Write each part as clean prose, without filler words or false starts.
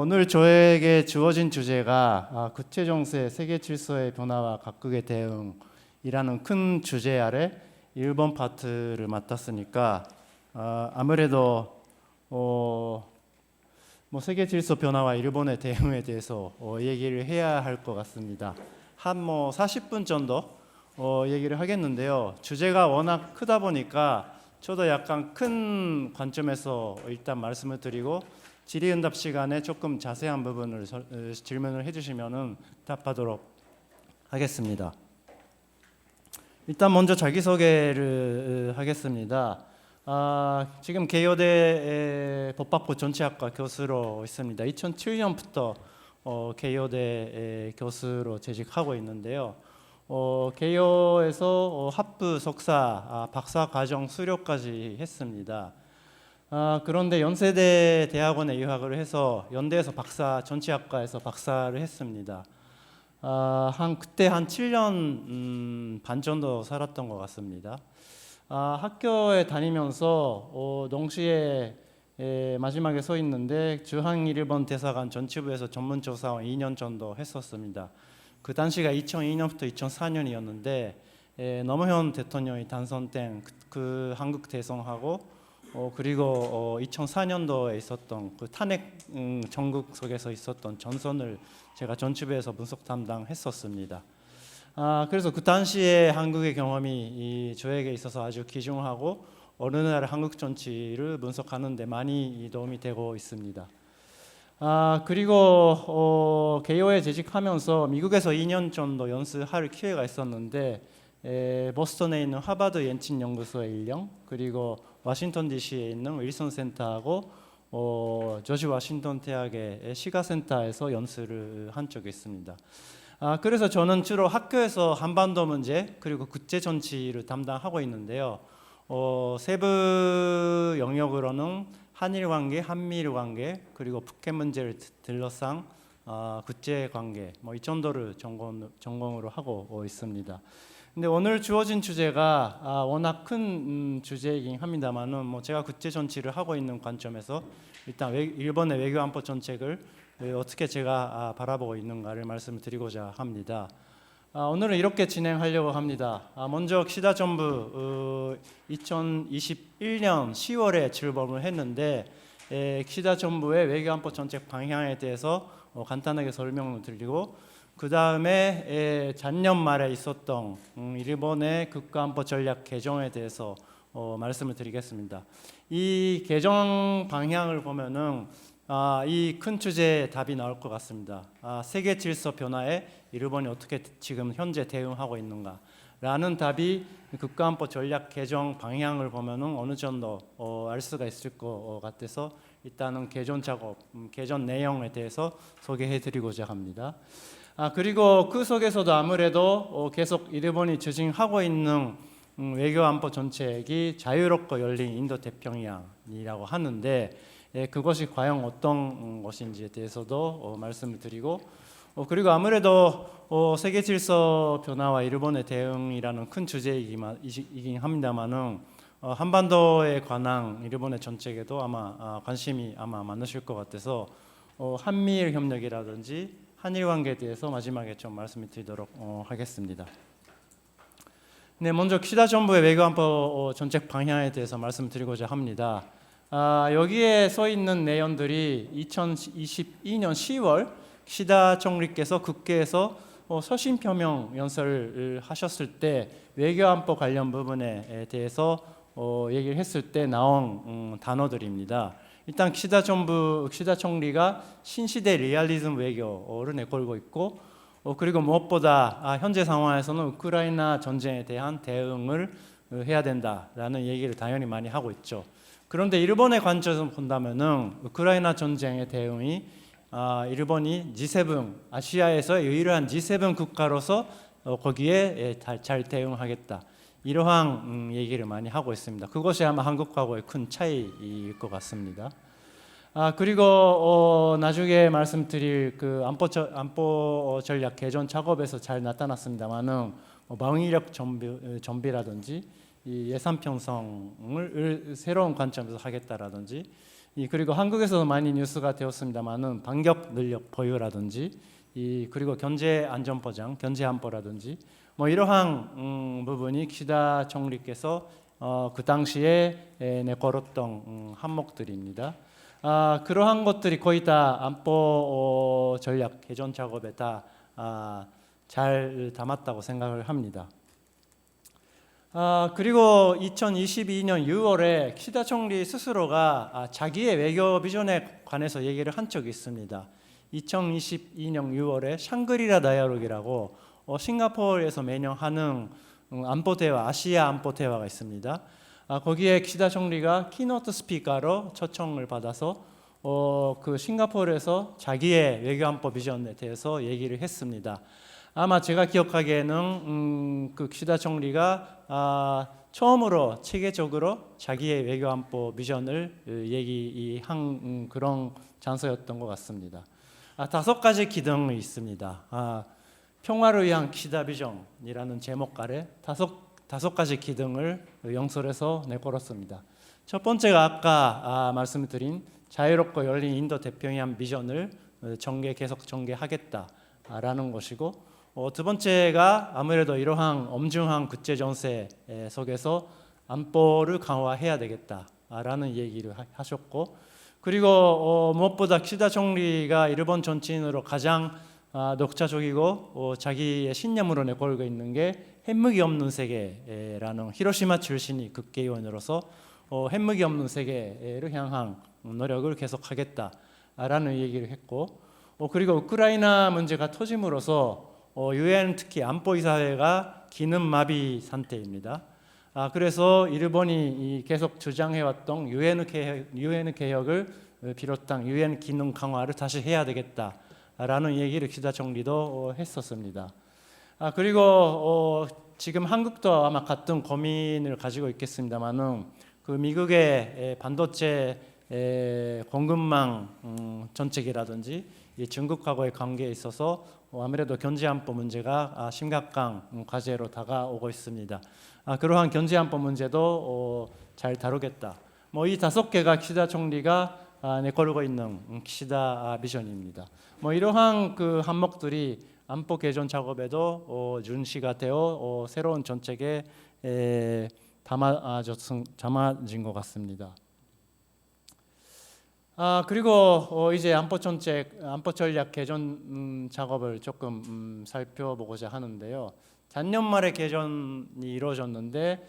오늘 저에게 주어진 주제가 국제정세, 세계 질서의 변화와 각국의 대응이라는 큰 주제 아래 1번 파트를 맡았으니까 아무래도 세계 질서 변화와 일본의 대응에 대해서 얘기를 해야 할 것 같습니다. 한 40분 정도 얘기를 하겠는데요. 주제가 워낙 크다 보니까 저도 약간 큰 관점에서 일단 말씀을 드리고 질의응답 시간에 조금 자세한 부분을 질문을 해주시면 답하도록 하겠습니다. 일단 먼저 자기소개를 하겠습니다. 지금 개요대 법학부 전체학과 교수로 있습니다. 2007년부터 개요대 교수로 재직하고 있는데요. 개요에서 학부, 석사, 박사 과정 수료까지 했습니다. 그런데 연세대 대학원에 유학을 해서 연대에서 전체학과에서 박사를 했습니다. 그때 한 7년 반 정도 살았던 것 같습니다. 학교에 다니면서 농시에 마지막에 서 있는데 주한일본 대사관 전치부에서 전문조사원 2년 정도 했었습니다. 그 당시가 2002년부터 2004년이었는데 노무현 대통령이 당선된 그 한국 대선하고 그리고 2004년도에 있었던 그 탄핵 전국 속에서 있었던 전선을 제가 전치부에서 분석 담당했었습니다. 그래서 그 당시에 한국의 경험이 저에게 있어서 아주 귀중하고 어느 나라 한국 정치를 분석하는 데 많이 도움이 되고 있습니다. 그리고 개요에 재직하면서 미국에서 2년 정도 연수할 기회가 있었는데 보스턴에 있는 하버드 옌친 연구소의 1년, 그리고 워싱턴 DC에 있는 윌슨 센터하고 조지 워싱턴 대학의 시가센터에서 연수를 한 적이 있습니다. 그래서 저는 주로 학교에서 한반도 문제 그리고 국제 정치를 담당하고 있는데요. 세부 영역으로는 한일 관계, 한미일 관계, 그리고 북핵 문제를 둘러싼 국제 관계 이 정도를 전공으로 하고 있습니다. 근데 오늘 주어진 주제가 워낙 큰 주제이긴 합니다만은 제가 국제 정치를 하고 있는 관점에서 일단 일본의 외교 안보 정책을 어떻게 제가 바라보고 있는가를 말씀드리고자 합니다. 오늘은 이렇게 진행하려고 합니다. 먼저 기시다 정부 2021년 10월에 출범을 했는데 기시다 정부의 외교 안보 정책 방향에 대해서 간단하게 설명을 드리고 그 다음에 작년 말에 있었던 일본의 국가안보 전략 개정에 대해서 말씀을 드리겠습니다. 이 개정 방향을 보면은 이 큰 주제에 답이 나올 것 같습니다. 세계 질서 변화에 일본이 어떻게 지금 현재 대응하고 있는가 라는 답이 국가안보 전략 개정 방향을 보면은 어느 정도 알 수가 있을 것 같아서 일단은 개정 작업, 개정 내용에 대해서 소개해 드리고자 합니다. 그리고 그 속에서도 아무래도 계속 일본이 추진하고 있는 외교 안보 정책이 자유롭고 열린 인도 태평양이라고 하는데 그것이 과연 어떤 것인지에 대해서도 말씀을 드리고 그리고 아무래도 세계 질서 변화와 일본의 대응이라는 큰 주제이긴 합니다만은 한반도에 관한 일본의 정책에도 아마 관심이 많으실 것 같아서 한미일 협력이라든지 한일 관계에 대해서 마지막에 좀 말씀을 드리도록 하겠습니다. 네, 먼저 기시다 정부의 외교 안보 정책 방향에 대해서 말씀드리고자 합니다. 여기에 써 있는 내용들이 2022년 10월 기시다 총리께서 국회에서 서신 표명 연설을 하셨을 때 외교 안보 관련 부분에 대해서 얘기를 했을 때 나온 단어들입니다. 일단 기시다 총리가 신시대 리얼리즘 외교를 내걸고 있고 그리고 무엇보다 현재 상황에서는 우크라이나 전쟁에 대한 대응을 해야 된다라는 얘기를 당연히 많이 하고 있죠. 그런데 일본의 관점에서 본다면은 우크라이나 전쟁의 대응이 일본이 G7 아시아에서 유일한 G7 국가로서 거기에 잘 대응하겠다. 이러한 얘기를 많이 하고 있습니다. 그것이 아마 한국하고의 큰 차이일 것 같습니다. 그리고 나중에 말씀드릴 그 안보 전략 개정 작업에서 잘 나타났습니다만은 방위력 정비라든지 이 예산 편성을 새로운 관점에서 하겠다라든지 그리고 한국에서도 많이 뉴스가 되었습니다만은 반격 능력 보유라든지 그리고 경제 안전 보장, 경제 안보라든지 뭐 이러한 부분이 기시다 총리께서 그 당시에 내걸었던 항목들입니다. 그러한 것들이 거의 다 안보 전략 개전 작업에 다 잘 담았다고 생각을 합니다. 그리고 2022년 6월에 기시다 총리 스스로가 자기의 외교 비전에 관해서 얘기를 한 적이 있습니다. 2022년 6월에 샹그리라 다이얼로그라고 싱가포르에서 매년 하는 안보 대화, 아시아 안보 대화가 있습니다. 거기에 기시다 총리가 키노트 스피커로 초청을 받아서 그 싱가포르에서 자기의 외교 안보 비전에 대해서 얘기를 했습니다. 아마 제가 기억하기에는 그 기시다 총리가 처음으로 체계적으로 자기의 외교 안보 비전을 얘기한 그런 장소였던 것 같습니다. 5가지 기둥이 있습니다. 평화를 위한 기시다 비전이라는 제목 아래 5가지 기둥을 영설해서 내걸었습니다. 첫 번째가 아까 말씀드린 자유롭고 열린 인도 태평양 비전을 계속 전개하겠다라는 것이고, 두 번째가 아무래도 이러한 엄중한 국제 정세 속에서 안보를 강화해야 되겠다라는 얘기를 하셨고, 그리고 무엇보다 기시다 총리가 일본 정치인으로 가장 독자적이고 자기의 신념으로 내걸고 있는 게 핵무기 없는 세계라는 히로시마 출신이 국회의원으로서 핵무기 없는 세계를 향한 노력을 계속하겠다라는 얘기를 했고, 그리고 우크라이나 문제가 터짐으로써 유엔 특히 안보이사회가 기능 마비 상태입니다. 그래서 일본이 계속 주장해왔던 유엔 개혁을 비롯한 유엔 기능 강화를 다시 해야 되겠다라는 얘기를 기시다 총리도 했었습니다. 그리고 지금 한국도 아마 같은 고민을 가지고 있겠습니다만은 그 미국의 반도체 공급망 정책이라든지 중국하고의 관계에 있어서 아무래도 경제 안보 문제가 심각한 과제로 다가오고 있습니다. 그러한 경제 안보 문제도 잘 다루겠다. 이 5개가 기시다 총리가 내걸고 있는 기시다 비전입니다. 이러한 그 항목들이 안보 개선 작업에도 준시가 되어 새로운 정책에 담아진 것 같습니다. 그리고 이제 안보 전략 개선 작업을 조금 살펴보고자 하는데요. 작년 말에 개전이 이루어졌는데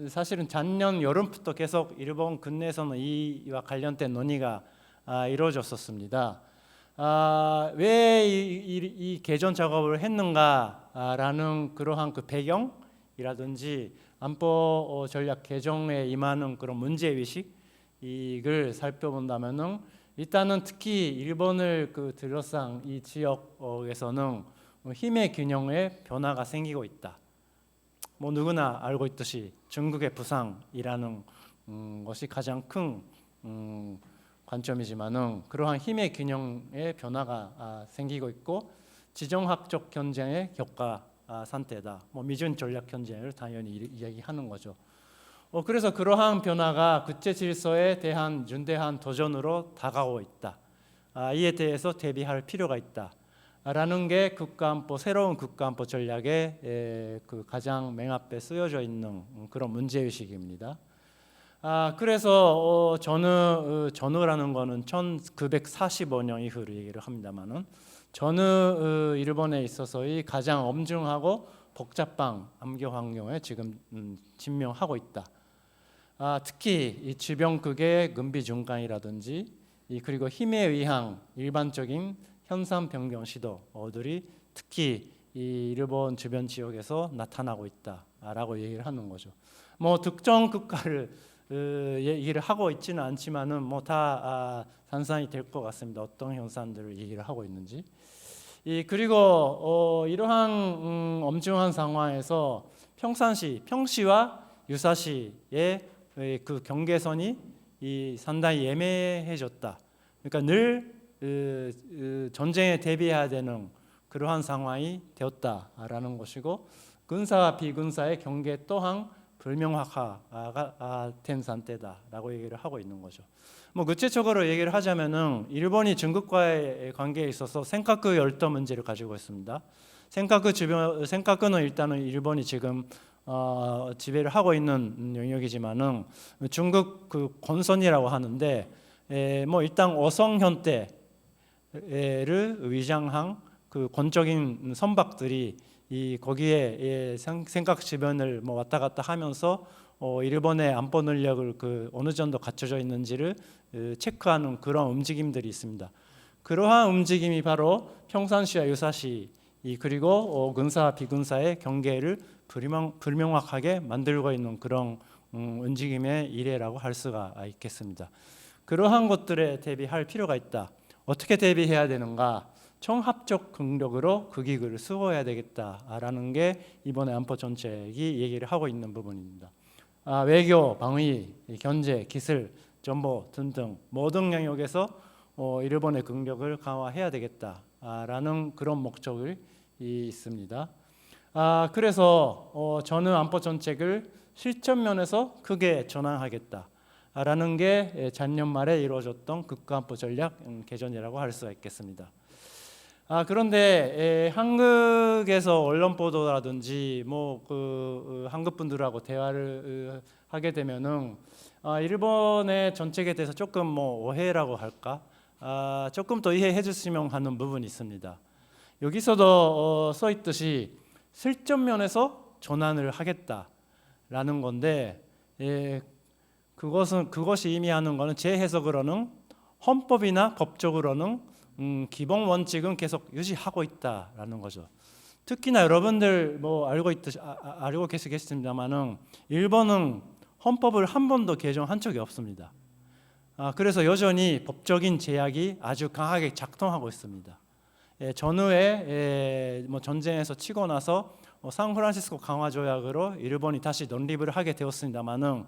사실은 작년 여름부터 계속 일본 국내에서는 이와 관련된 논의가 이루어졌었습니다. 왜 이 개전 작업을 했는가라는 그러한 그 배경이라든지 안보 전략 개정에 임하는 그런 문제의식을 살펴본다면은 일단은 특히 일본을 둘러싼 이 지역에서는 힘의 균형에 변화가 생기고 있다. 누구나 알고 있듯이 중국의 부상이라는 것이 가장 큰 관점이지만은 그러한 힘의 균형의 변화가 생기고 있고 지정학적 경쟁의 격화 상태다. 미중 전략 경쟁을 당연히 이야기하는 거죠. 그래서 그러한 변화가 국제 질서에 대한 중대한 도전으로 다가오고 있다. 이에 대해서 대비할 필요가 있다. 라는 게 새로운 국가안보 전략의 그 가장 맨앞에 쓰여져 있는 그런 문제의식입니다. 그래서 전후라는 거는 1945년 이후를 얘기를 합니다만은 전후 일본에 있어서의 가장 엄중하고 복잡한 안보 환경에 지금 직면하고 있다. 특히 이 주변국의 군비 중간이라든지 그리고 힘에 의한 일반적인 현상 변경 시도들이 특히 이 일본 주변 지역에서 나타나고 있다라고 얘기를 하는 거죠. 특정 국가를 얘기를 하고 있지는 않지만은 다 산산이 될 것 같습니다. 어떤 현상들을 얘기를 하고 있는지. 그리고 이러한 엄중한 상황에서 평시와 유사시의 그 경계선이 상당히 애매해졌다. 그러니까 늘 전쟁에 대비해야 되는 그러한 상황이 되었다라는 것이고 군사와 비군사의 경계 또한 불명확화가 된 상태다라고 얘기를 하고 있는 거죠. 뭐 구체적으로 얘기를 하자면은 일본이 중국과의 관계에 있어서 센카쿠 열도 문제를 가지고 있습니다. 센카쿠는 일단은 일본이 지금 지배를 하고 있는 영역이지만은 중국 그 건선이라고 하는데 뭐 일단 어성 현대를 위장한 그 권적인 선박들이 이 거기에 생각 주변을 뭐 왔다 갔다 하면서 일본의 안보 능력을 그 어느 정도 갖춰져 있는지를 체크하는 그런 움직임들이 있습니다. 그러한 움직임이 바로 평산시와 유사시 그리고 군사 비군사의 경계를 불명확하게 만들고 있는 그런 움직임의 이래라고 할 수가 있겠습니다. 그러한 것들에 대비할 필요가 있다. 어떻게 대비해야 되는가? 총합적 국력으로 그 기구를 수호해야 되겠다라는 게 이번에 안보 정책이 얘기를 하고 있는 부분입니다. 외교, 방위, 경제, 기술, 정보 등등 모든 영역에서 일본의 국력을 강화해야 되겠다라는 그런 목적이 있습니다. 그래서 저는 안보 정책을 실천 면에서 크게 전환하겠다라는 게 작년 말에 이루어졌던 국가안보 전략 개정이라고 할 수가 있겠습니다. 그런데 한국에서 언론 보도라든지 뭐 그 한국 분들하고 대화를 하게 되면은 일본의 정책에 대해서 조금 뭐 오해라고 할까? 조금 더 이해해 주시면 하는 부분이 있습니다. 여기서도 써 있듯이 실전 면에서 전환을 하겠다라는 건데 그것이 의미하는 것은 제 해석으로는 헌법이나 법적으로는 기본 원칙은 계속 유지하고 있다라는 거죠. 특히나 여러분들 뭐 알고 계시겠습니다만은 일본은 헌법을 한 번도 개정한 적이 없습니다. 그래서 여전히 법적인 제약이 아주 강하게 작동하고 있습니다. 전후에 뭐 전쟁에서 치고 나서 샌프란시스코 강화 조약으로 일본이 다시 독립을 하게 되었습니다만은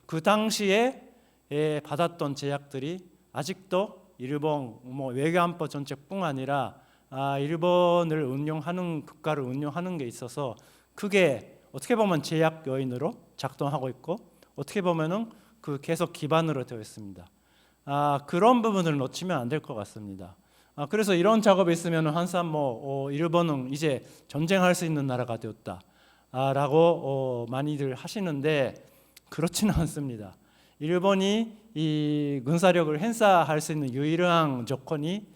그 당시에 받았던 제약들이 아직도 일본 뭐 외교안보 정책뿐 아니라 일본을 운영하는 국가를 운영하는 게 있어서 그게 어떻게 보면 제약 요인으로 작동하고 있고 어떻게 보면은 그 계속 기반으로 되어 있습니다. 그런 부분을 놓치면 안 될 것 같습니다. 그래서 이런 작업이 있으면 항상 뭐 일본은 이제 전쟁할 수 있는 나라가 되었다라고 많이들 하시는데 그렇지는 않습니다. 일본이 이 군사력을 행사할 수 있는 유일한 조건이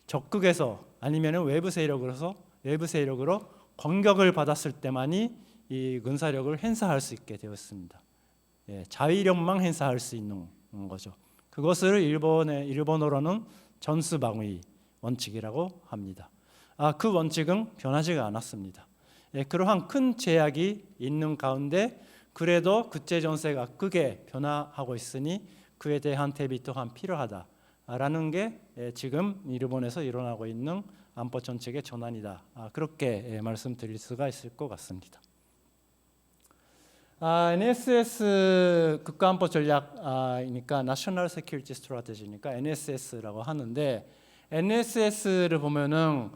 적극에서 아니면 외부 세력으로 공격을 받았을 때만이 이 군사력을 행사할 수 있게 되었습니다. 자위력만 행사할 수 있는 거죠. 그것을 일본어로는 전수방위 원칙이라고 합니다. 그 원칙은 변하지가 않았습니다. 그러한 큰 제약이 있는 가운데 그래도 국제 정세가 크게 변화하고 있으니 그에 대한 대비 또한 필요하다라는 게 지금 일본에서 일어나고 있는 안보 정책의 전환이다. 그렇게 말씀드릴 수가 있을 것 같습니다. NSS 국가안보 전략이니까 National Security Strategy니까 NSS라고 하는데 NSS를 보면은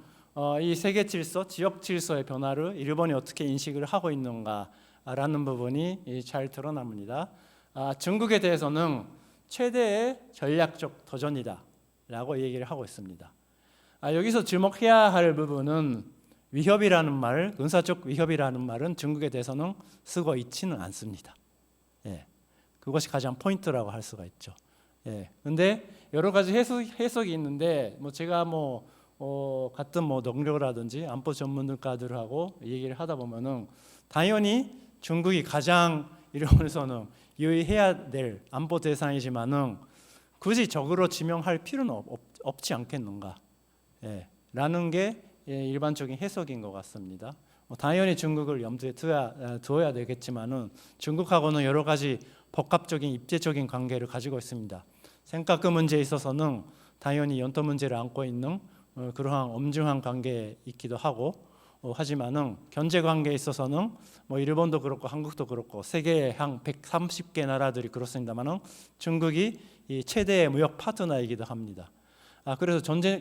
이 세계 질서, 지역 질서의 변화를 일본이 어떻게 인식을 하고 있는가라는 부분이 잘 드러납니다. 중국에 대해서는 최대의 전략적 도전이다라고 얘기를 하고 있습니다. 여기서 주목해야 할 부분은 위협이라는 말, 군사적 위협이라는 말은 중국에 대해서는 쓰고 있지는 않습니다. 그것이 가장 포인트라고 할 수가 있죠. 근데 여러 가지 해석이 있는데 뭐 제가 같은 동료라든지 안보 전문가들하고 얘기를 하다 보면은 당연히 중국이 가장 일본에서는 유의해야 될 안보 대상이지만은 굳이 적으로 지명할 필요는 없지 않겠는가? 라는 게 일반적인 해석인 것 같습니다. 당연히 중국을 염두에 두어야 되겠지만은 중국하고는 여러 가지 복합적인 입체적인 관계를 가지고 있습니다. 센카쿠 문제에 있어서는 당연히 영토 문제를 안고 있는 그러한 엄중한 관계에 있기도 하고 하지만은 경제 관계에 있어서는 뭐 일본도 그렇고 한국도 그렇고 세계의 한 130개 나라들이 그렇습니다만은 중국이 이 최대의 무역 파트너이기도 합니다. 그래서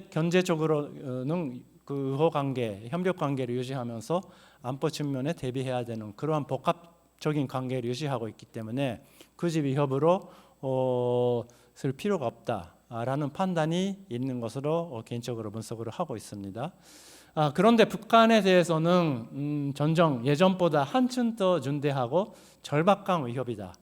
경제적으로는 그 의호 관계, 협력 관계를 유지하면서 안보 측면에 대비해야 되는 그러한 복합적인 관계를 유지하고 있기 때문에 굳이 위협으로 쓸 필요가 없다라는 판단이 있는 것으로 개인적으로 분석을 하고 있습니다. 그런데 북한에 대해서는 전정 예전보다 한층 더 중대하고 절박한 위협이다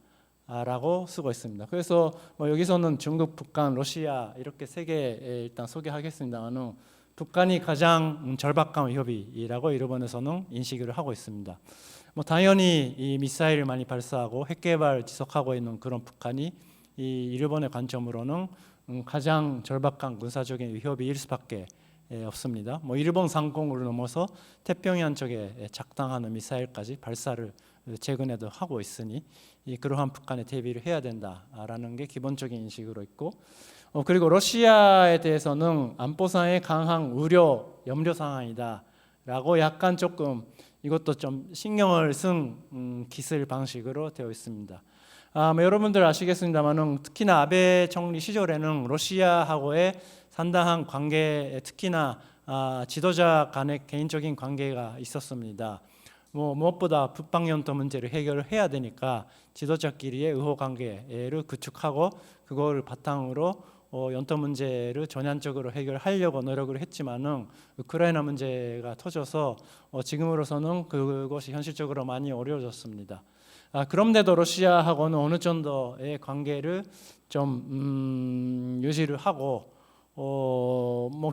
라고 쓰고 있습니다. 그래서 여기서는 중국, 북한, 러시아 이렇게 세 개 일단 소개하겠습니다만 북한이 가장 절박한 위협이라고 일본에서는 인식을 하고 있습니다. 당연히 이 미사일을 많이 발사하고 핵 개발 지속하고 있는 그런 북한이 이 일본의 관점으로는 가장 절박한 군사적인 위협일 수밖에 없습니다. 일본 상공을 넘어서 태평양 쪽에 작당하는 미사일까지 발사를 최근에도 하고 있으니 그러한 북한에 대비를 해야 된다라는 게 기본적인 인식으로 있고, 그리고 러시아에 대해서는 안보상의 강한 우려, 염려 상황이다라고 약간 조금 이것도 좀 신경을 쓴 기술 방식으로 되어 있습니다. 여러분들 아시겠습니다만은 특히나 아베 총리 시절에는 러시아하고의 상당한 관계, 특히나 지도자 간의 개인적인 관계가 있었습니다. 무엇보다 북방 연도 문제를 해결을 해야 되니까 지도자끼리의 의호 관계를 구축하고 그걸 바탕으로 연도 문제를 전향적으로 해결하려고 노력을 했지만은 우크라이나 문제가 터져서 지금으로서는 그것이 현실적으로 많이 어려워졌습니다. 그런데도 러시아하고는 어느 정도의 관계를 좀 유지를 하고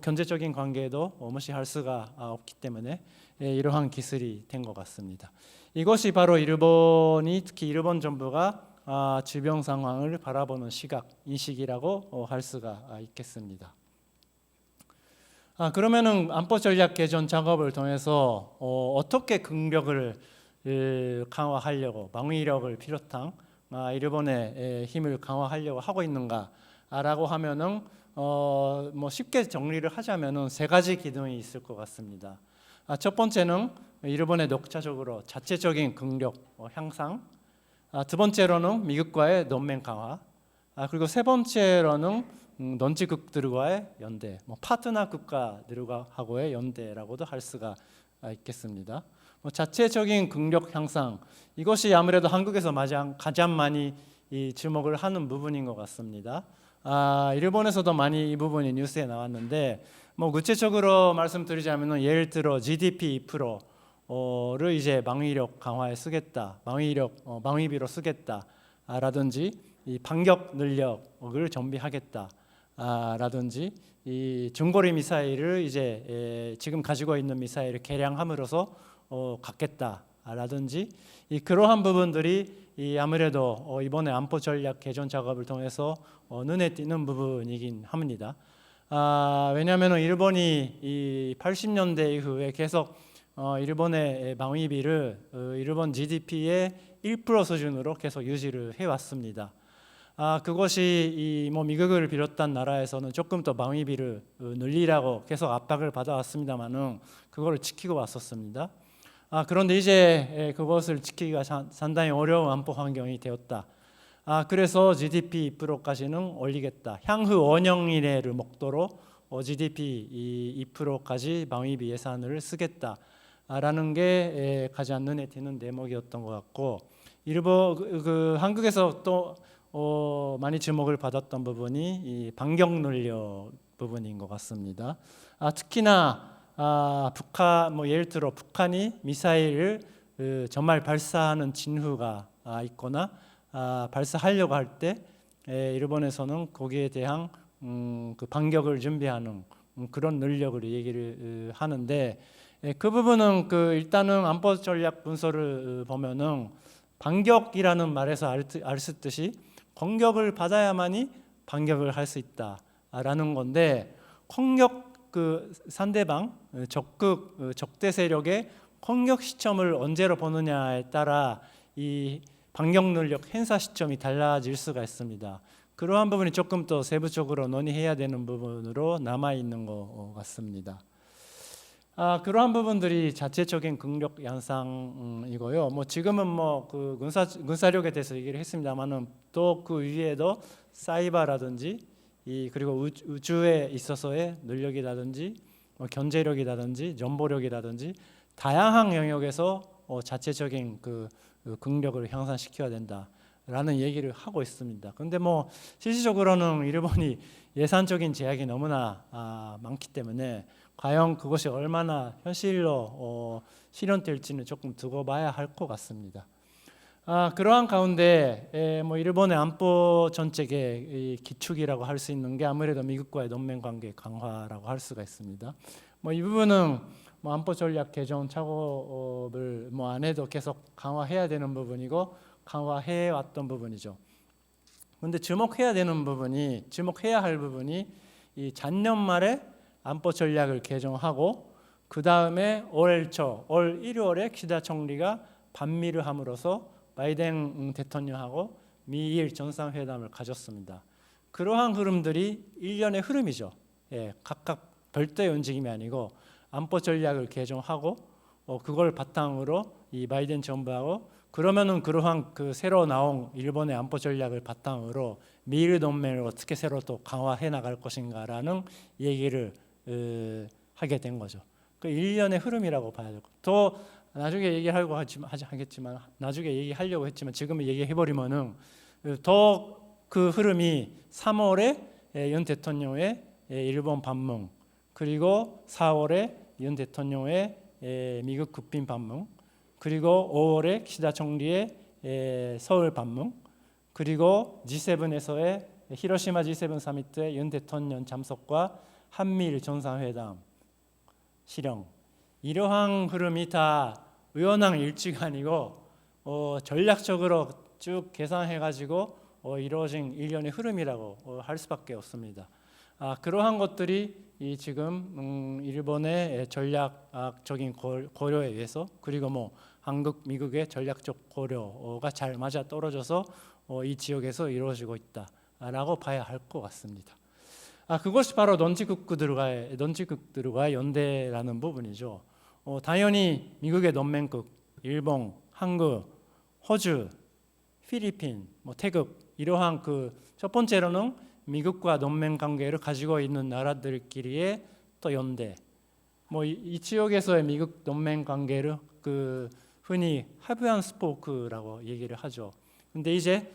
경제적인 관계도 무시할 수가 없기 때문에 이러한 기술이 된 것 같습니다. 이것이 바로 일본이, 특히 일본 정부가 질병 상황을 바라보는 시각, 인식이라고 할 수가 있겠습니다. 그러면은 안보 전략 개선 작업을 통해서 어떻게 국력을 강화하려고, 방위력을 비롯한 일본의 힘을 강화하려고 하고 있는가라고 하면은 쉽게 정리를 하자면은 세 가지 기둥이 있을 것 같습니다. 첫 번째는 일본의 독자적으로 자체적인 국력 향상, 두 번째로는 미국과의 동맹 강화, 그리고 세 번째로는 논지국들과의 연대, 파트너 국가들하고의 연대라고도 할 수가 있겠습니다. 자체적인 국력 향상, 이것이 아무래도 한국에서 가장 많이 주목을 하는 부분인 것 같습니다. 일본에서도 많이 이 부분이 뉴스에 나왔는데 구체적으로 말씀드리자면 예를 들어 GDP 2%를 이제 방위력 강화에 쓰겠다, 방위비로 쓰겠다라든지 이 반격 능력을 정비하겠다라든지 이 중거리 미사일을 이제 지금 가지고 있는 미사일을 개량함으로써 갖겠다라든지 그러한 부분들이 아무래도 이번에 안보 전략 개선 작업을 통해서 눈에 띄는 부분이긴 합니다. 왜냐하면 일본이 이 80년대 이후에 계속 일본의 방위비를 일본 GDP의 1% 수준으로 계속 유지를 해왔습니다. 그것이 미국을 비롯한 나라에서는 조금 더 방위비를 늘리라고 계속 압박을 받아왔습니다만은 그걸 지키고 왔었습니다. 그런데 이제 그것을 지키기가 상당히 어려운 안보 환경이 되었다. 그래서 GDP 2%까지는 올리겠다. 향후 5년 이내를 목표로 GDP 2%까지 방위비 예산을 쓰겠다라는 게 가장 눈에 띄는 대목이었던 것 같고, 한국에서 또 많이 주목을 받았던 부분이 이 반격 능력 부분인 것 같습니다. 특히나 북한, 예를 들어 북한이 미사일을 정말 발사하는 징후가 있거나 발사하려고 할 때 일본에서는 거기에 대한 그 반격을 준비하는 그런 능력을 얘기를 하는데, 그 부분은 일단은 안보 전략 문서를 보면은 반격이라는 말에서 알 수 있듯이 공격을 받아야만이 반격을 할 수 있다라는 건데, 공격 상대방 적대 세력의 공격 시점을 언제로 보느냐에 따라 이 반격 능력 행사 시점이 달라질 수가 있습니다. 그러한 부분이 조금 더 세부적으로 논의해야 되는 부분으로 남아 있는 것 같습니다. 그러한 부분들이 자체적인 국력 양상이고요. 지금은 그 군사력에 대해서 얘기를 했습니다만은 또 그 위에도 사이버라든지 그리고 우주에 있어서의 능력이라든지 경제력이라든지 정보력이라든지 다양한 영역에서 자체적인 그 국력을 향상시켜야 된다. 라는 얘기를 하고 있습니다. 근데 뭐 실질적으로는 일본이 예산적인 제약이 너무나 많기 때문에 과연 그것이 얼마나 현실로 실현될지는 조금 두고 봐야 할 것 같습니다. 그러한 가운데 뭐 일본의 안보 정책의 기축이라고 할 수 있는 게 아무래도 미국과의 동맹 관계 강화라고 할 수가 있습니다. 뭐 이 부분은 뭐 안보 전략 개정 작업을 뭐 안 해도 계속 강화해야 되는 부분이고 강화해 왔던 부분이죠. 그런데 주목해야 할 부분이 이 작년 말에 안보 전략을 개정하고 그 다음에 올 1월에 기시다 총리가 반미를 함으로써 바이든 대통령하고 미일 정상회담을 가졌습니다. 그러한 흐름들이 일련의 흐름이죠. 각각 별도의 움직임이 아니고 안보 전략을 개정하고 그걸 바탕으로 이 바이든 정부하고 그러면은 그러한 그 새로 나온 일본의 안보 전략을 바탕으로 미일 동맹을 어떻게 새로 또 강화해 나갈 것인가라는 얘기를 하게 된 거죠. 그 일련의 흐름이라고 봐야 되고 또 나중에 얘기하려고 하겠지만 나중에 얘기하려고 했지만 지금 얘기해 버리면은 더 그 흐름이 3월에 윤 대통령의 일본 방문 그리고 4월에 윤 대통령의 미국 국빈 방문 그리고 5월에 기시다 총리의 서울 방문 그리고 G7에서의 히로시마 G7 사미트의 윤 대통령 참석과 한미일 정상회담 실형 이러한 흐름이 다 우연한 일치가 아니고 전략적으로 쭉 계산해가지고 이루어진 일련의 흐름이라고 할 수밖에 없습니다. 그러한 것들이 지금 일본의 전략적인 고려에 의해서 그리고 뭐 한국, 미국의 전략적 고려가 잘 맞아 떨어져서 이 지역에서 이루어지고 있다라고 봐야 할 것 같습니다. 그것이 바로 넌지국들과의 연대라는 부분이죠. 당연히 미국의 동맹국, 일본, 한국, 호주, 필리핀, 태국 이러한 그 첫 번째로는 미국과 동맹 관계를 가지고 있는 나라들끼리의 또 연대. 이 지역에서의 미국 동맹 관계를 그 흔히 하브 앤 스포크라고 얘기를 하죠. 근데 이제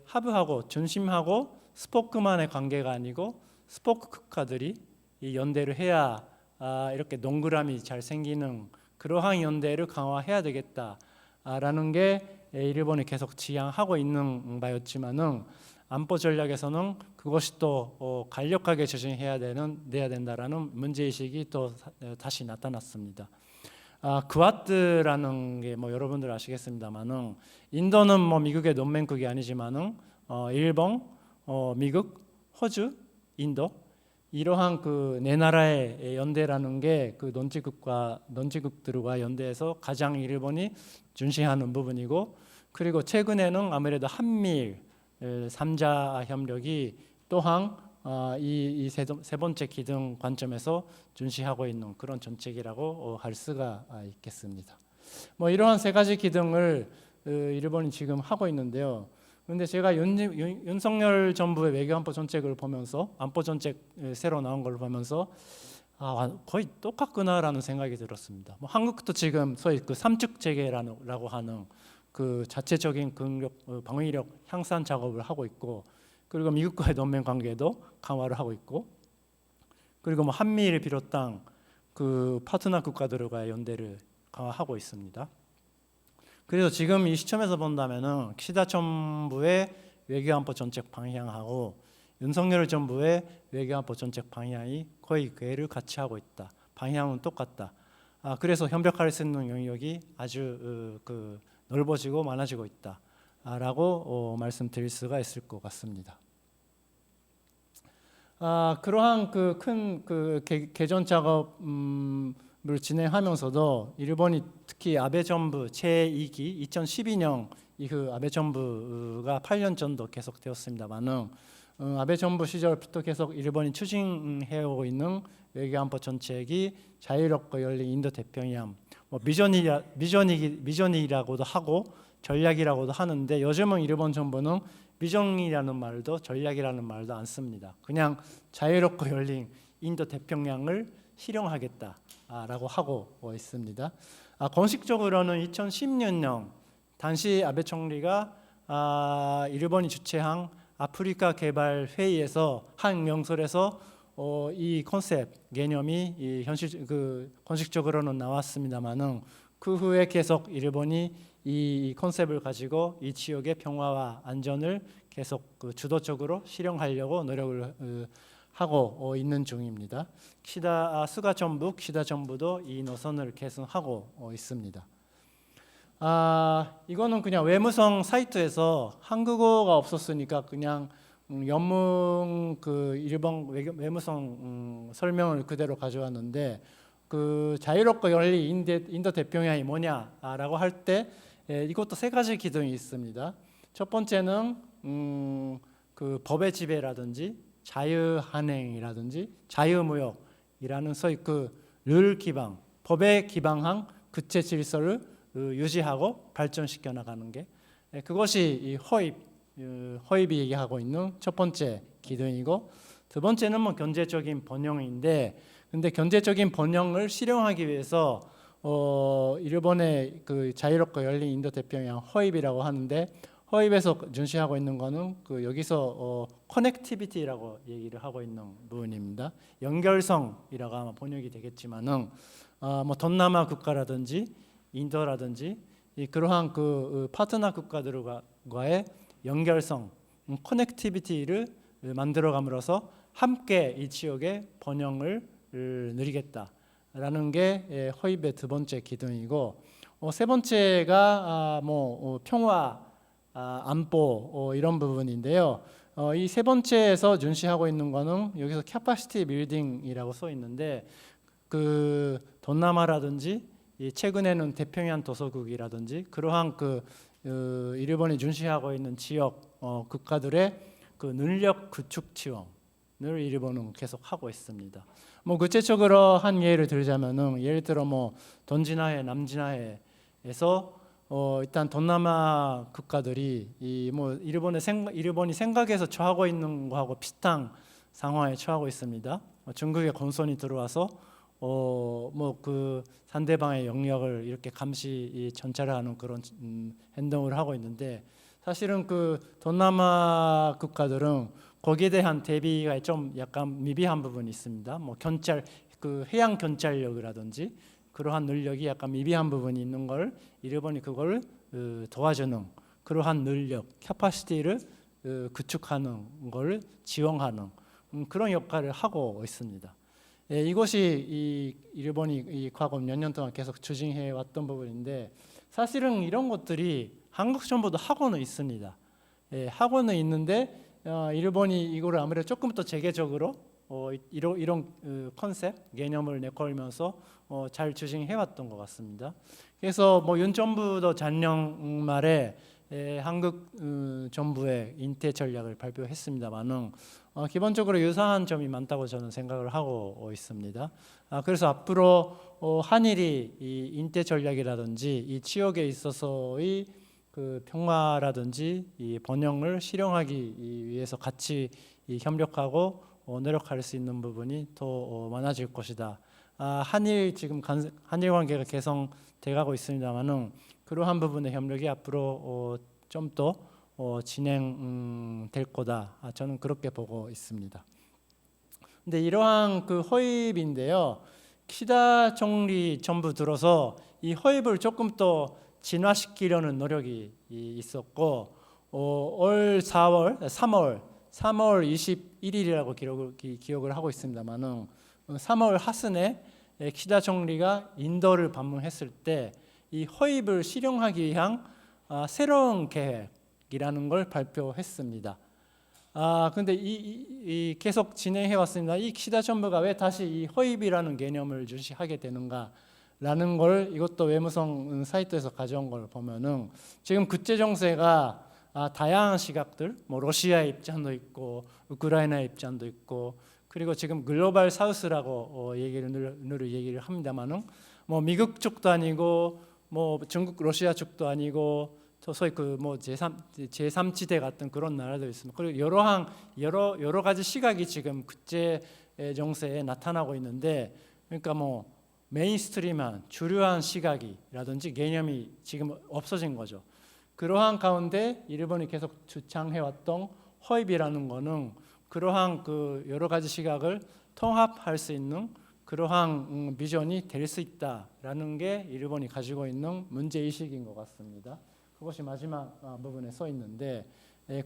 하브하고 중심하고 스포크만의 관계가 아니고 스포크 국가들이 이 연대를 해야 이렇게 동그라미 잘 생기는 그러한 연대를 강화해야 되겠다라는 게 일본이 계속 지향하고 있는 바였지만은 안보 전략에서는 그것이 또 간략하게 제정해야 돼야 된다라는 문제의식이 또 다시 나타났습니다. 크와드라는 게 여러분들 아시겠습니다만은 인도는 미국의 동맹국이 아니지만은 일본, 미국, 호주, 인도 이러한 그 네 나라의 연대라는 게 그 넌지국들과 연대해서 가장 일본이 중시하는 부분이고 그리고 최근에는 아무래도 한미일 3자 협력이 또한 이 세 번째 기둥 관점에서 중시하고 있는 그런 정책이라고 할 수가 있겠습니다. 이러한 세 가지 기둥을 일본이 지금 하고 있는데요. 그런데 제가 윤석열 정부의 외교안보 정책을 보면서 안보 정책 새로 나온 걸 보면서 거의 똑같구나라는 생각이 들었습니다. 한국도 지금 소위 그 삼축 체계라고 하는 그 자체적인 방위력 향상 작업을 하고 있고 그리고 미국과의 동맹 관계도 강화를 하고 있고 그리고 한미를 비롯한 그 파트너 국가들과의 연대를 강화하고 있습니다. 그래서 지금 이 시점에서 본다면은 기시다 정부의 외교안보 정책 방향하고 윤석열 정부의 외교안보 정책 방향이 거의 궤를 같이 하고 있다. 방향은 똑같다. 그래서 협력할 수 있는 영역이 아주 넓어지고 많아지고 있다라고 말씀드릴 수가 있을 것 같습니다. 그러한 그 큰 개전 작업을 진행하면서도 일본이 특히 아베 정부 제2기 2012년 이후 아베 정부가 8년 정도 계속되었습니다만은 아베 정부 시절부터 계속 일본이 추진해오고 있는 외교안보 정책이 자유롭고 열린 인도태평양 비전이라고도 하고 전략이라고도 하는데 요즘은 일본 정부는 비전이라는 말도 전략이라는 말도 안 씁니다. 그냥 자유롭고 열린 인도태평양을 실현하겠다라고 하고 있습니다. 공식적으로는 2016년 당시 아베 총리가 일본이 주최한 아프리카 개발 회의에서 한 명설에서 이 컨셉 개념이 공식적으로는 나왔습니다만은 그 후에 계속 일본이 이 컨셉을 가지고 이 지역의 평화와 안전을 계속 주도적으로 실현하려고 노력을 하고 있는 중입니다. 스가 정부도 이 노선을 계승하고 있습니다. 이거는 그냥 외무성 사이트에서 한국어가 없었으니까 그냥 영문 일본 외무성 설명을 그대로 가져왔는데 그 자유롭고 열린 인도 태평양이 뭐냐라고 할 때 이것도 세 가지 기둥이 있습니다. 첫 번째는 그 법의 지배라든지 자유한행이라든지 자유무역이라는 소위 룰 기반, 법에 기반한 국제 질서를 유지하고 발전시켜 나가는 게 그것이 이 허입이 얘기하고 있는 첫 번째 기둥이고, 두 번째는 뭐 경제적인 번영인데, 근데 경제적인 번영을 실현하기 위해서 일본의 그 자유롭고 열린 인도 태평양 허입이라고 하는데, 허입에서 준시하고 있는 거는 여기서 커넥티비티라고 얘기를 하고 있는 부분입니다. 연결성이라고 아마 번역이 되겠지만은 뭐 동남아 국가라든지 인도라든지 그러한 파트너 국가들과의 연결성, 커넥티비티를 만들어감으로써 함께 이 지역의 번영을 누리겠다라는 게 허입의 두 번째 기둥이고, 세 번째가 평화, 안보 이런 부분인데요. 이 세 번째에서 준시하고 있는 거는 여기서 캐파시티 빌딩이라고 써 있는데, 그 동남아라든지 최근에는 태평양 도서국이라든지 그러한 일본이 준시하고 있는 지역 국가들의 능력 구축 지원을 일본은 계속 하고 있습니다. 뭐 구체적으로 한 예를 들자면은, 예를 들어 뭐 동진하해, 남진하해에서 일단 동남아 국가들이 일본이 생각해서 처하고 있는 거하고 비슷한 상황에 처하고 있습니다. 중국의 건선이 들어와서 상대방의 영역을 이렇게 감시 전차를 그런 행동을 하고 있는데, 사실은 동남아 국가들은 거기에 대한 대비가 좀 약간 미비한 부분이 있습니다. 뭐 해양 견찰력이라든지 그러한 능력이 약간 미비한 부분이 있는 걸 일본이 그걸 도와주는 그러한 능력, 캐파시티를 구축하는 걸 지원하는 그런 역할을 하고 있습니다. 이것이 일본이 과거 몇 년 동안 계속 추진해 왔던 부분인데, 사실은 이런 것들이 한국 정부도 하고는 있습니다. 하고는 있는데 일본이 이거를 아무래도 조금 더 체계적으로 이런 컨셉 개념을 내걸면서 잘 추진해 왔던 것 같습니다. 그래서 뭐 윤 정부도 작년 말에 한국 정부의 인태 전략을 발표했습니다만은 기본적으로 유사한 점이 많다고 저는 생각을 하고 있습니다. 그래서 앞으로 한일이 이 인태 전략이라든지 이 지역에 있어서의 평화라든지 이 번영을 실현하기 위해서 같이 협력하고 노력할 수 있는 부분이 더 많아질 것이다. 지금 한일 관계가 개선돼가고 있습니다만은 그러한 부분의 협력이 앞으로 좀 더 진행될 거다. 저는 그렇게 보고 있습니다. 근데 이러한 허입인데요, 키다 총리 정부 들어서 이 허입을 조금 더 진화시키려는 노력이 있었고, 올 3월 21일이라고 기억을 하고 있습니다만은 3월 하순에 키다 총리가 인도를 방문했을 때 이 허입을 실현하기 위한 새로운 계획이라는 걸 발표했습니다. 근데 이 계속 진행해 왔습니다. 이 키다 정부가 왜 다시 이 허입이라는 개념을 주시하게 되는가라는 걸 이것도 외무성 사이트에서 가져온 걸 보면은, 지금 국제 정세가 다양한 시각들, 뭐 러시아의 입장도 있고 우크라이나의 입장도 있고, 그리고 지금 글로벌 사우스라고 늘 얘기를 합니다만은, 뭐 미국 쪽도 아니고 뭐 중국 러시아 쪽도 아니고 소위 제3지대 같은 그런 나라도 있습니다. 그리고 여러 가지 시각이 지금 국제 정세에 나타나고 있는데, 그러니까 뭐 메인스트림한 주류한 시각이라든지 개념이 지금 없어진 거죠. 그러한 가운데 일본이 계속 주창해왔던 허입이라는 거는 그러한 그 여러 가지 시각을 통합할 수 있는 그러한 비전이 될 수 있다라는 게 일본이 가지고 있는 문제의식인 것 같습니다. 그것이 마지막 부분에 써 있는데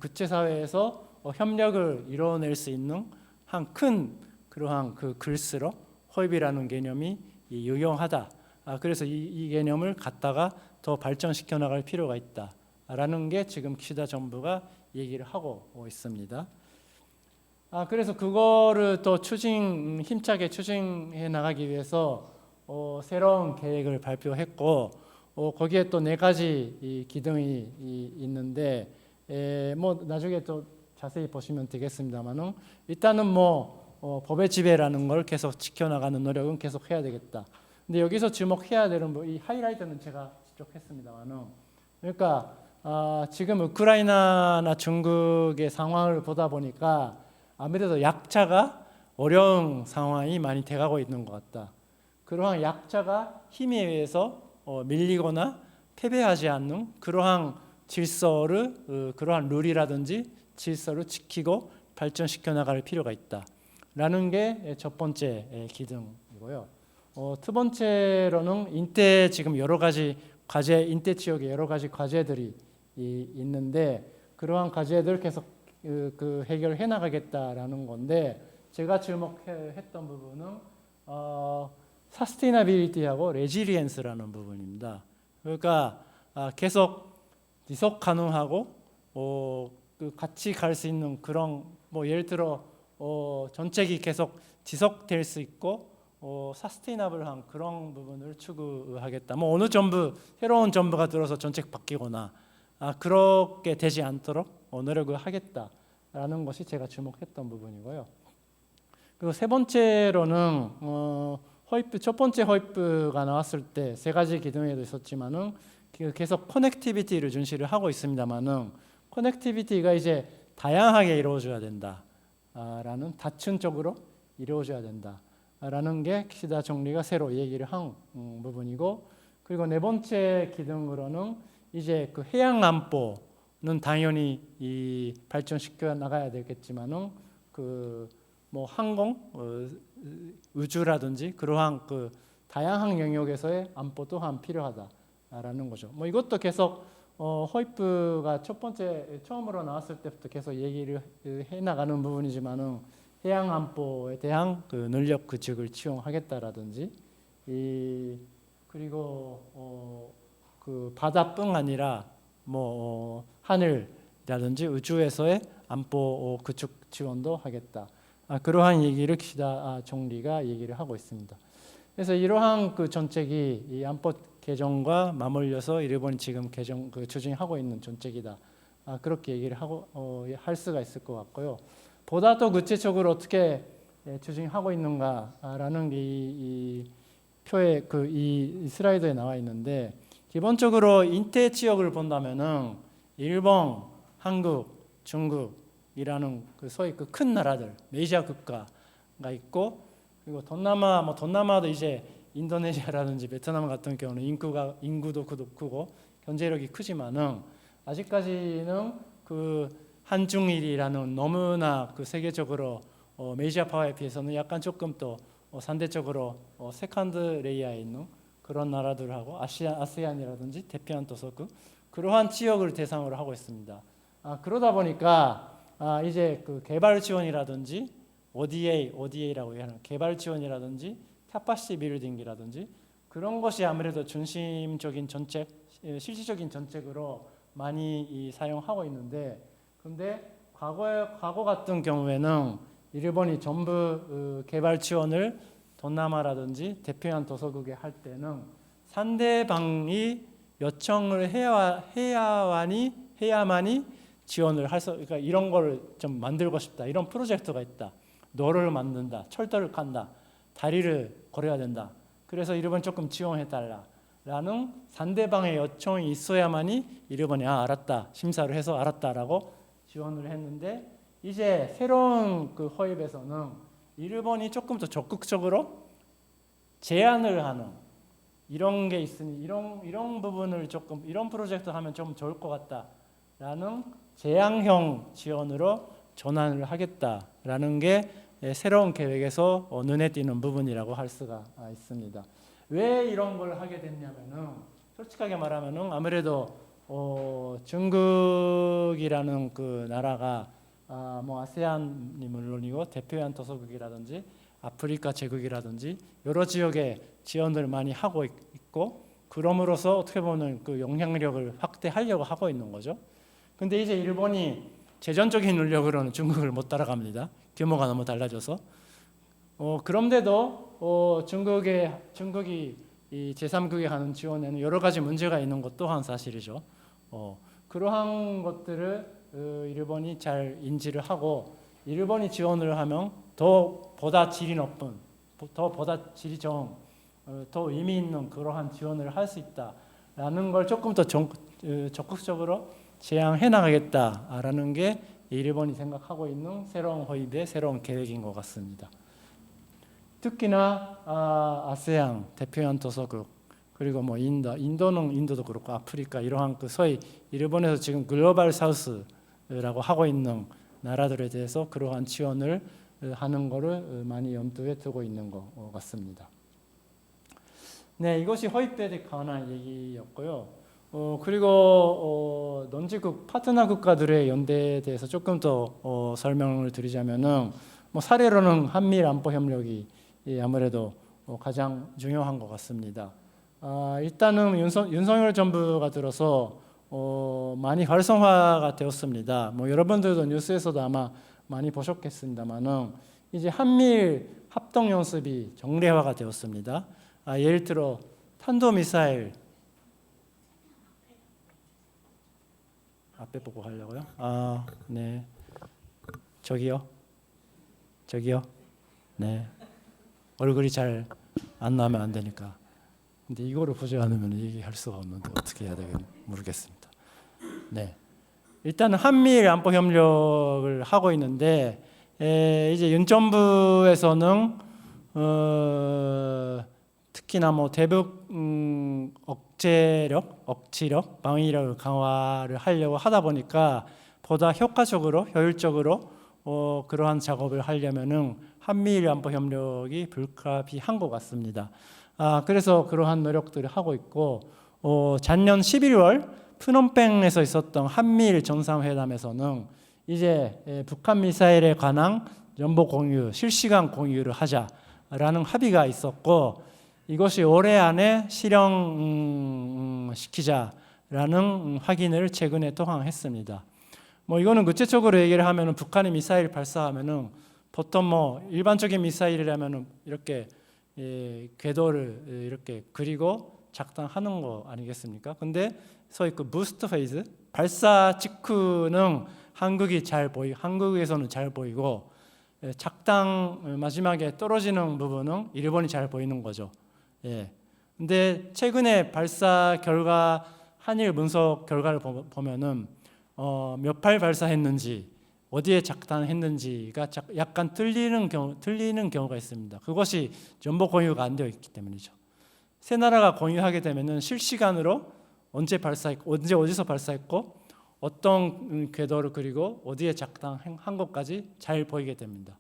국제사회에서 협력을 이뤄낼 수 있는 한 큰 그러한 그 글쓰러 허입이라는 개념이 유용하다. 그래서 이 개념을 갖다가 더 발전시켜 나갈 필요가 있다라는 게 지금 기시다 정부가 얘기를 하고 있습니다. 그래서 그거를 또 힘차게 추진해 나가기 위해서 새로운 계획을 발표했고 거기에 또 4가지 기둥이 있는데 뭐 나중에 또 자세히 보시면 되겠습니다만은 일단은 법의 지배라는 걸 계속 지켜나가는 노력은 계속 해야 되겠다. 근데 여기서 주목해야 되는 이 하이라이트는 제가 직접 했습니다만은 그러니까 지금 우크라이나나 중국의 상황을 보다 보니까 아무래도 약자가 어려운 상황이 많이 돼가고 있는 것 같다. 그러한 약자가 힘에 의해서 밀리거나 패배하지 않는 그러한 질서를 그러한 룰이라든지 질서를 지키고 발전시켜 나갈 필요가 있다라는 게 첫 번째 기둥이고요. 두 번째로는 인대 지금 여러 가지 과제 인대 지역에 여러 가지 과제들이 있는데 그러한 과제들 계속 해결해 나가겠다라는 건데 제가 주목했던 부분은 서스테이너빌리티하고 레지리엔스라는 부분입니다. 그러니까 계속 지속 가능하고 같이 갈 수 있는 그런 예를 들어 정책이 계속 지속될 수 있고 서스테이너블한 그런 부분을 추구하겠다. 어느 정부 새로운 정부가 들어서 정책 바뀌거나 그렇게 되지 않도록 노력을 하겠다라는 것이 제가 주목했던 부분이고요. 그리고 세 번째로는 허입부 첫 번째 허입부가 나왔을 때 3가지 기둥에도 있었지만은 계속 커넥티비티를 준시를 하고 있습니다만은 커넥티비티가 이제 다양하게 이루어져야 된다라는 다층적으로 이루어져야 된다라는 게 기시다 총리가 새로 얘기를 한 부분이고 그리고 4번째 기둥으로는 이제 그 해양 안보는 당연히 발전시켜 나가야 되겠지만은 항공, 우주라든지 그러한 그 다양한 영역에서의 안보 또한 필요하다라는 거죠. 이것도 계속 허입부가 첫 번째 처음으로 나왔을 때부터 계속 얘기를 해 나가는 부분이지만은 해양 안보에 대한 그 능력 구축을 채용하겠다라든지 그리고 그 바다뿐 아니라 하늘이라든지 우주에서의 안보 구축 지원도 하겠다. 그러한 얘기를 기시다 총리가 얘기를 하고 있습니다. 그래서 이러한 그 정책이 이 안보 개정과 맞물려서 일본이 지금 추진하고 있는 정책이다. 그렇게 얘기를 하고 할 수가 있을 것 같고요. 보다 더 구체적으로 어떻게 추진하고 있는가라는 이 표에 이 슬라이드에 나와 있는데 기본적으로 인대 지역을 본다면은 일본, 한국, 중국이라는 소위 큰 나라들 메이저 국가가 있고 그리고 동남아도 이제 인도네시아라든지 베트남 같은 경우는 인구도 크고 경제력이 크지만은 아직까지는 그 한중일이라는 너무나 세계적으로 메이저 파워에 비해서는 약간 조금 더 상대적으로 세컨드 레이어에 있는 그런 나라들하고 아세안이라든지 대표한도서구 그러한 지역을 대상으로 하고 있습니다. 그러다 보니까 이제 그 개발 지원이라든지 ODA라고 하는 개발 지원이라든지 캐파시티 빌딩이라든지 그런 것이 아무래도 중심적인 정책, 실질적인 정책으로 많이 사용하고 있는데, 근데 과거 같은 경우에는 일본이 전부 개발 지원을 동남아라든지 대표한 도서국에 할 때는 상대방이 요청을 해야만이 지원을 그러니까 이런 걸 좀 만들고 싶다. 이런 프로젝트가 있다. 노를 만든다. 철도를 칸다. 다리를 걸어야 된다. 그래서 일본 조금 지원해달라라는 상대방의 요청이 있어야만이 일본이 알았다. 심사를 해서 알았다라고 지원을 했는데 이제 새로운 그 허입에서는 일본이 조금 더 적극적으로 제안을 하는 이런 게 있으니 이런 부분을 조금 이런 프로젝트 하면 좀 좋을 것 같다라는 제안형 지원으로 전환을 하겠다라는 게 새로운 계획에서 눈에 띄는 부분이라고 할 수가 있습니다. 왜 이런 걸 하게 됐냐면은 솔직하게 말하면은 아무래도 중국이라는 그 나라가 뭐 아세안이 물론이고 대표한 도서국이라든지 아프리카 제국이라든지 여러 지역에 지원을 많이 하고 있고 그럼으로써 어떻게 보면 그 영향력을 확대하려고 하고 있는 거죠. 근데 이제 일본이 재정적인 능력으로는 중국을 못 따라갑니다. 규모가 너무 달라져서. 그런데도 중국이 이 제3국에 하는 지원에는 여러 가지 문제가 있는 것 또한 사실이죠. 그러한 것들을 일본이 잘 인지를 하고 일본이 지원을 하면 보다 질이 높은, 보다 질이 좋은, 더 의미 있는 그러한 지원을 할 수 있다라는 걸 조금 더 적극적으로 제안해 나가겠다라는 게 일본이 생각하고 있는 새로운 허입의 새로운 계획인 것 같습니다. 특히나 아세안 대표한 도서국 그리고 뭐 인도도 그렇고 아프리카 이러한 그 소위 일본에서 지금 글로벌 사우스라고 하고 있는 나라들에 대해서 그러한 지원을 하는 것을 많이 염두에 두고 있는 것 같습니다. 네, 이것이 허입에 관한 얘기였고요. 그리고 논지국 파트너 국가들의 연대에 대해서 조금 더 설명을 드리자면은 뭐 사례로는 한미일 안보 협력이 아무래도 가장 중요한 것 같습니다. 일단은 윤석열 정부가 들어서 많이 활성화가 되었습니다. 뭐 여러분들도 뉴스에서도 아마 많이 보셨겠습니다만은 이제 한미일 합동 연습이 정례화가 되었습니다. 예를 들어 탄도미사일 앞에 보고 하려고요? 네. 저기요. 네. 얼굴이 잘 안 나오면 안 되니까. 근데 이거를 보지 않으면 얘기할 수가 없는데 어떻게 해야 되겠는지 모르겠습니다. 네. 일단은 한미일 안보 협력을 하고 있는데 이제 윤 정부에서는 특히나 뭐 대북 억지력, 방위력을 강화를 하려고 하다 보니까 보다 효율적으로 그러한 작업을 하려면은 한미일 안보 협력이 불가피한 것 같습니다. 그래서 그러한 노력들을 하고 있고 작년 11월 프놈펜에서 있었던 한미일 정상회담에서는 이제 북한 미사일에 관한 정보 공유, 실시간 공유를 하자라는 합의가 있었고 이것이 올해 안에 실현시키자라는 확인을 최근에 또한 했습니다. 뭐 이거는 구체적으로 얘기를 하면은 북한이 미사일 발사하면은 보통 뭐 일반적인 미사일이라면은 이렇게 궤도를 이렇게 그리고 작동하는 거 아니겠습니까? 근데 소위 그 부스트 페이즈 발사 직후는 한국에서는 잘 보이고 작당 마지막에 떨어지는 부분은 일본이 잘 보이는 거죠. 근데 최근에 발사 결과 한일 분석 결과를 보면은 몇 발 발사했는지 어디에 작당했는지가 약간 틀리는 경우가 있습니다. 그것이 정보 공유가 안 되어 있기 때문이죠. 세 나라가 공유하게 되면은 실시간으로 언제 발사했고 어디서 발사했고 어떤 궤도를 그리고 어디에 작당한 것까지 잘 보이게 됩니다.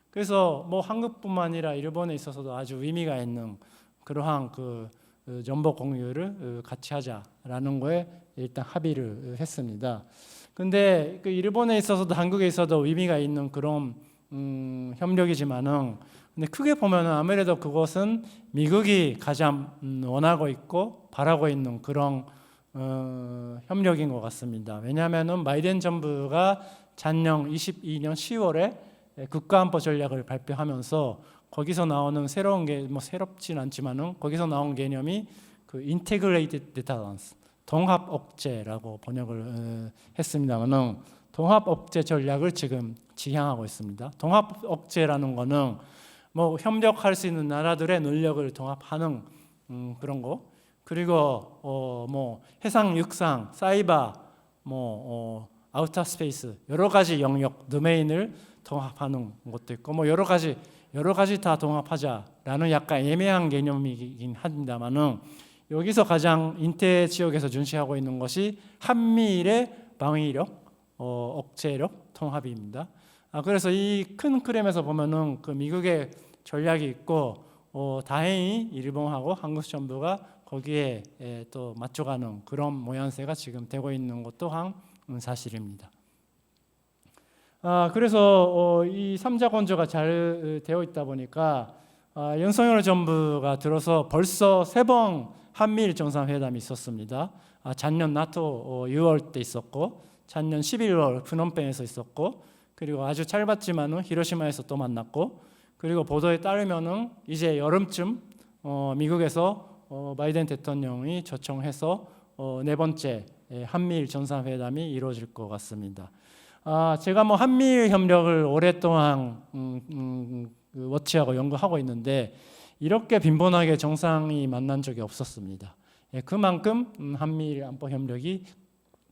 그래서 뭐 한국뿐만 아니라 일본에 있어서도 아주 의미가 있는 그러한 그 정보 공유를 같이 하자라는 거에 일단 합의를 했습니다. 근데 그 일본에 있어서도 한국에 있어도 의미가 있는 그런 협력이지만은 근데 크게 보면은 아무래도 그것은 미국이 가장 원하고 있고 바라고 있는 그런 협력인 것 같습니다. 왜냐하면은 바이든 정부가 작년 22년 10월에 국가안보 전략을 발표하면서 거기서 나오는 새로운 게 뭐 새롭진 않지만은 거기서 나온 개념이 그 integrated deterrence 동합 억제라고 번역을 했습니다만은 동합 억제 전략을 지금 지향하고 있습니다. 동합 억제라는 거는 뭐 협력할 수 있는 나라들의 능력을 동합하는 그런 거. 그리고 뭐 해상, 육상, 사이버, 아우터 스페이스 여러 가지 영역 도메인을 통합하는 것도 있고 뭐 여러 가지 여러 가지 다 동합하자라는 약간 애매한 개념이긴 합니다만은 여기서 가장 인태 지역에서 중시하고 있는 것이 한미일의 방위력, 억제력 통합입니다. 그래서 이 큰 그림에서 보면은 그 미국의 전략이 있고 다행히 일본하고 한국 정부가 거기에 또 맞춰가는 그런 모양새가 지금 되고 있는 것 또한 사실입니다. 그래서 이 3자 건조가 잘 되어 있다 보니까 윤석열 정부가 들어서 벌써 3번 한미일 정상회담이 있었습니다. 작년 나토 6월 때 있었고, 작년 11월 프놈펜에서 있었고, 그리고 아주 짧았지만은 히로시마에서 또 만났고, 그리고 보도에 따르면은 이제 여름쯤 미국에서 바이든 대통령이 초청해서 4번째 한미일 정상회담이 이루어질 것 같습니다. 제가 뭐 한미일 협력을 오랫동안 워치하고 연구하고 있는데 이렇게 빈번하게 정상이 만난 적이 없었습니다. 그만큼 한미일 안보 협력이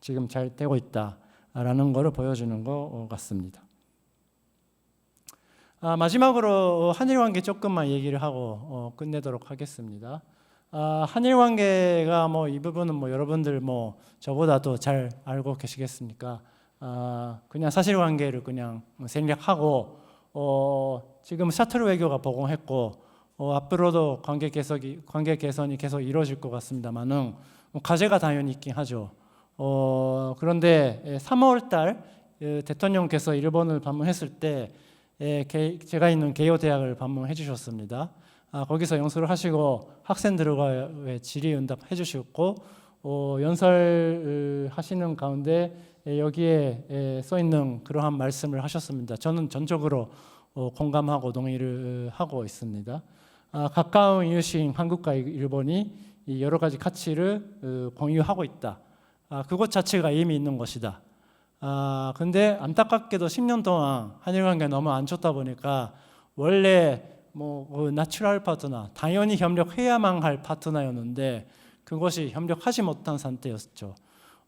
지금 잘 되고 있다라는 것을 보여주는 것 같습니다. 마지막으로 한일 관계 조금만 얘기를 하고 끝내도록 하겠습니다. 한일 관계가 뭐 이 부분은 뭐 여러분들 뭐 저보다도 잘 알고 계시겠습니까? 그냥 사실관계를 그냥 생략하고 지금 샤틀 외교가 복원했고 앞으로도 관계 개선이 계속 이루어질 것 같습니다만은 과제가 당연히 있긴 하죠. 그런데 3월달 대통령께서 일본을 방문했을 때 제가 있는 개요 대학을 방문해 주셨습니다. 거기서 연수를 하시고 학생들과의 질의응답 해주셨고 연설하시는 가운데 여기에 써 있는 그러한 말씀을 하셨습니다. 저는 전적으로 공감하고 동의를 하고 있습니다. 가까운 이웃인 한국과 일본이 여러 가지 가치를 공유하고 있다. 그것 자체가 의미 있는 것이다. 근데 안타깝게도 10년 동안 한일 관계가 너무 안 좋다 보니까 원래 뭐 나추럴 파트너, 당연히 협력해야만 할 파트너였는데 그것이 협력하지 못한 상태였죠.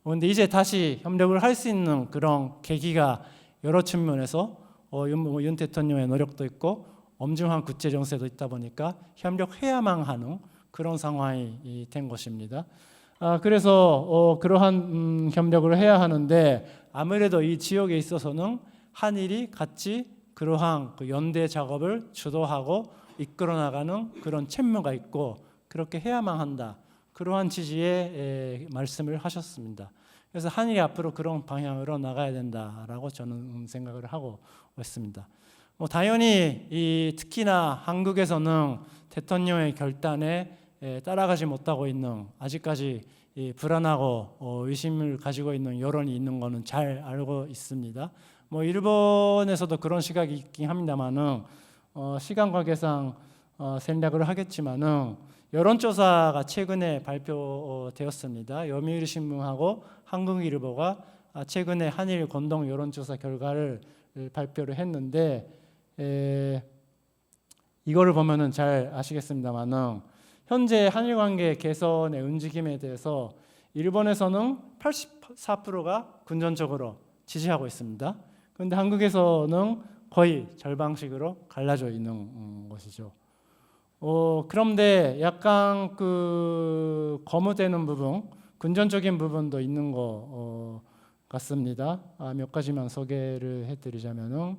그런데 이제 다시 협력을 할 수 있는 그런 계기가 여러 측면에서 윤 대통령의 노력도 있고 엄중한 국제 정세도 있다 보니까 협력해야만 하는 그런 상황이 된 것입니다. 그래서 그러한 협력을 해야 하는데 아무래도 이 지역에 있어서는 한일이 같이 그러한 그 연대 작업을 주도하고 이끌어 나가는 그런 책무가 있고 그렇게 해야만 한다. 그러한 취지의 말씀을 하셨습니다. 그래서 한일이 앞으로 그런 방향으로 나가야 된다라고 저는 생각을 하고 있습니다. 뭐 당연히 특히나 한국에서는 대통령의 결단에 따라가지 못하고 있는 아직까지 불안하고 의심을 가지고 있는 여론이 있는 것은 잘 알고 있습니다. 뭐 일본에서도 그런 시각이 있긴 합니다만은 시간 관계상 생략을 하겠지만은 여론조사가 최근에 발표되었습니다. 요미우리 신문하고 한국일보가 최근에 한일 공동 여론조사 결과를 발표를 했는데 이거를 보면은 잘 아시겠습니다만은 현재 한일 관계 개선의 움직임에 대해서 일본에서는 84%가 긍정적으로 지지하고 있습니다. 그런데 한국에서는 거의 절반씩으로 갈라져 있는 것이죠. 그런데 약간 그 거무되는 부분, 긍정적인 부분도 있는 것 같습니다. 몇 가지만 소개를 해드리자면은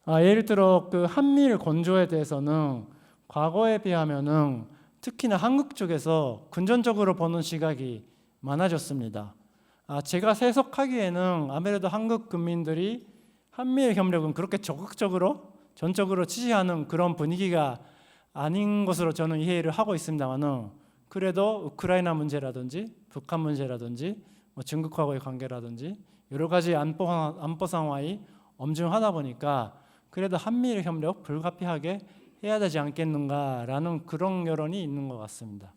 예를 들어 그 한미일 건조에 대해서는 과거에 비하면은 특히나 한국 쪽에서 긍정적으로 보는 시각이 많아졌습니다. 제가 해석하기에는 아무래도 한국 국민들이 한미일 협력은 그렇게 적극적으로 전적으로 지지하는 그런 분위기가 아닌 것으로 저는 이해를 하고 있습니다만은 그래도 우크라이나 문제라든지 북한 문제라든지 뭐 중국하고의 관계라든지 여러 가지 안보 상황이 엄중하다 보니까 그래도 한미일 협력 불가피하게 해야 되지 않겠는가라는 그런 여론이 있는 것 같습니다.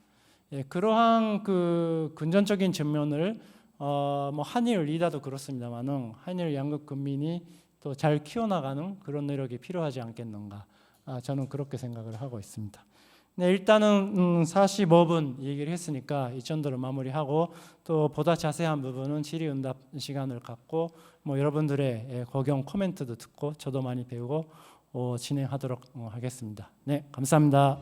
그러한 그 긍정적인 측면을 뭐 한일 리더도 그렇습니다만은 한일 양국 국민이 또 잘 키워나가는 그런 노력이 필요하지 않겠는가. 저는 그렇게 생각을 하고 있습니다. 네, 일단은 45분 얘기를 했으니까 이 정도로 마무리하고 또 보다 자세한 부분은 질의응답 시간을 갖고 뭐 여러분들의 고경 코멘트도 듣고 저도 많이 배우고 진행하도록 하겠습니다. 네, 감사합니다.